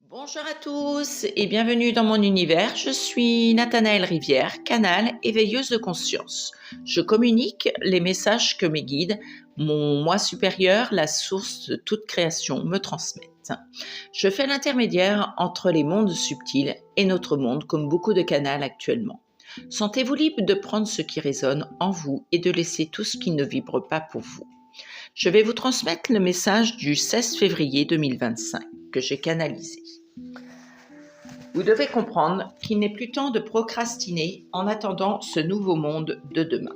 Bonjour à tous et bienvenue dans mon univers. Je suis Nathanaëlle Rivière, canal éveilleuse de conscience. Je communique les messages que mes guides, mon moi supérieur, la source de toute création, me transmettent. Je fais l'intermédiaire entre les mondes subtils et notre monde, comme beaucoup de canaux actuellement. Sentez-vous libre de prendre ce qui résonne en vous et de laisser tout ce qui ne vibre pas pour vous. Je vais vous transmettre le message du 16 février 2025 que j'ai canalisé. Vous devez comprendre qu'il n'est plus temps de procrastiner en attendant ce nouveau monde de demain,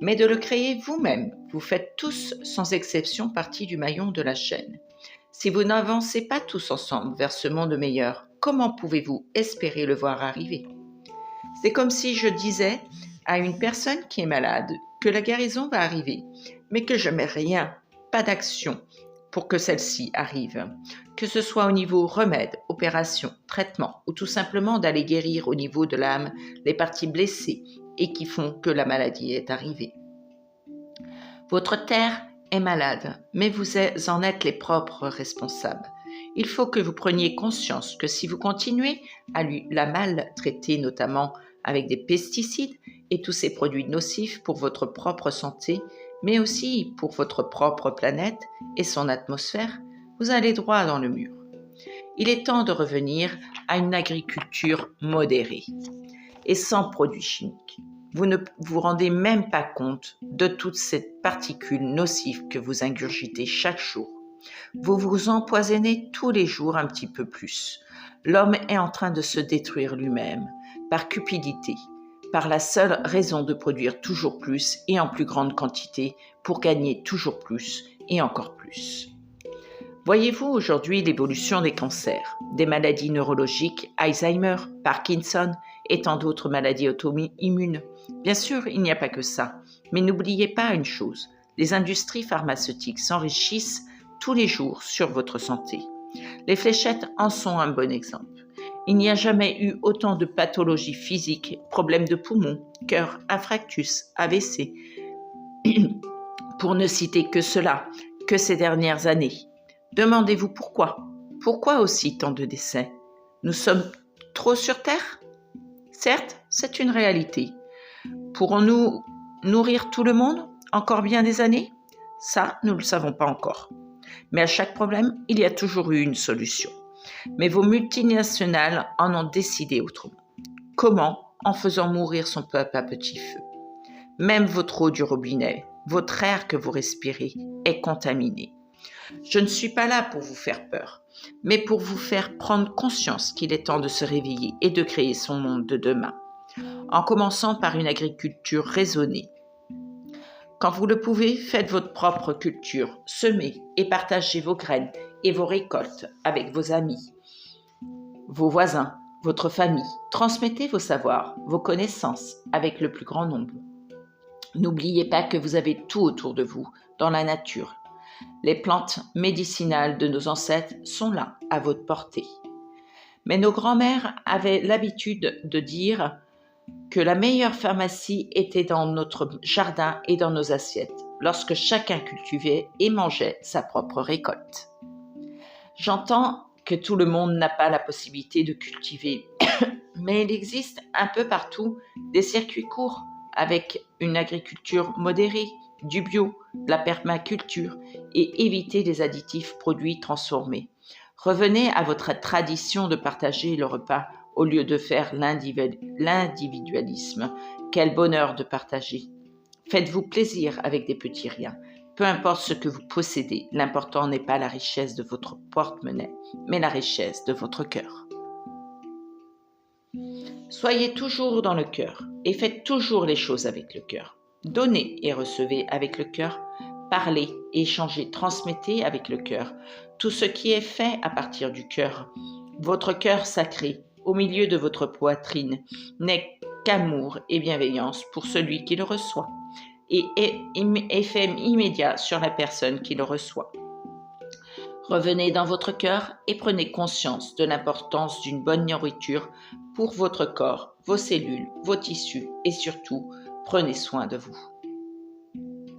mais de le créer vous-même. Vous faites tous, sans exception, partie du maillon de la chaîne. Si vous n'avancez pas tous ensemble vers ce monde meilleur, comment pouvez-vous espérer le voir arriver ? C'est comme si je disais à une personne qui est malade que la guérison va arriver, mais que je ne mets rien, pas d'action pour que celle-ci arrive. Que ce soit au niveau remède, opération, traitement, ou tout simplement d'aller guérir au niveau de l'âme les parties blessées et qui font que la maladie est arrivée. Votre terre est malade, mais vous en êtes les propres responsables. Il faut que vous preniez conscience que si vous continuez à la maltraiter, notamment avec des pesticides et tous ces produits nocifs pour votre propre santé, mais aussi pour votre propre planète et son atmosphère, vous allez droit dans le mur. Il est temps de revenir à une agriculture modérée et sans produits chimiques. Vous ne vous rendez même pas compte de toutes ces particules nocives que vous ingurgitez chaque jour. Vous vous empoisonnez tous les jours un petit peu plus. L'homme est en train de se détruire lui-même par cupidité, par la seule raison de produire toujours plus et en plus grande quantité pour gagner toujours plus et encore plus. Voyez-vous aujourd'hui l'évolution des cancers, des maladies neurologiques, Alzheimer, Parkinson et tant d'autres maladies auto-immunes. Bien sûr, il n'y a pas que ça, mais n'oubliez pas une chose, les industries pharmaceutiques s'enrichissent tous les jours sur votre santé. Les fléchettes en sont un bon exemple. Il n'y a jamais eu autant de pathologies physiques, problèmes de poumons, cœur, infarctus, AVC, pour ne citer que cela, que ces dernières années. Demandez-vous pourquoi. Pourquoi aussi tant de décès ? Nous sommes trop sur Terre ? Certes, c'est une réalité. Pourrons-nous nourrir tout le monde encore bien des années ? Ça, nous ne le savons pas encore. Mais à chaque problème, il y a toujours eu une solution. Mais vos multinationales en ont décidé autrement. Comment ? En faisant mourir son peuple à petit feu. Même votre eau du robinet, votre air que vous respirez est contaminé. Je ne suis pas là pour vous faire peur, mais pour vous faire prendre conscience qu'il est temps de se réveiller et de créer son monde de demain, en commençant par une agriculture raisonnée. Quand vous le pouvez, faites votre propre culture, semez et partagez vos graines et vos récoltes avec vos amis, vos voisins, votre famille. Transmettez vos savoirs, vos connaissances avec le plus grand nombre. N'oubliez pas que vous avez tout autour de vous, dans la nature. Les plantes médicinales de nos ancêtres sont là, à votre portée. Mais nos grands-mères avaient l'habitude de dire que la meilleure pharmacie était dans notre jardin et dans nos assiettes, lorsque chacun cultivait et mangeait sa propre récolte. J'entends que tout le monde n'a pas la possibilité de cultiver, mais il existe un peu partout des circuits courts avec une agriculture modérée, du bio, de la permaculture et éviter les additifs produits transformés. Revenez à votre tradition de partager le repas au lieu de faire l'individualisme. Quel bonheur de partager. Faites-vous plaisir avec des petits riens. Peu importe ce que vous possédez, l'important n'est pas la richesse de votre porte-monnaie, mais la richesse de votre cœur. Soyez toujours dans le cœur et faites toujours les choses avec le cœur. Donnez et recevez avec le cœur, parlez, échangez, transmettez avec le cœur. Tout ce qui est fait à partir du cœur, votre cœur sacré, au milieu de votre poitrine, n'est qu'amour et bienveillance pour celui qui le reçoit et effet immédiat sur la personne qui le reçoit. Revenez dans votre cœur et prenez conscience de l'importance d'une bonne nourriture pour votre corps, vos cellules, vos tissus et surtout, prenez soin de vous.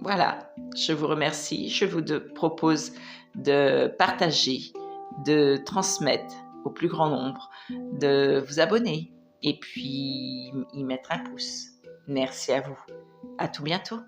Voilà, je vous remercie. Je vous propose de partager, de transmettre au plus grand nombre, de vous abonner et puis y mettre un pouce. Merci à vous. À tout bientôt.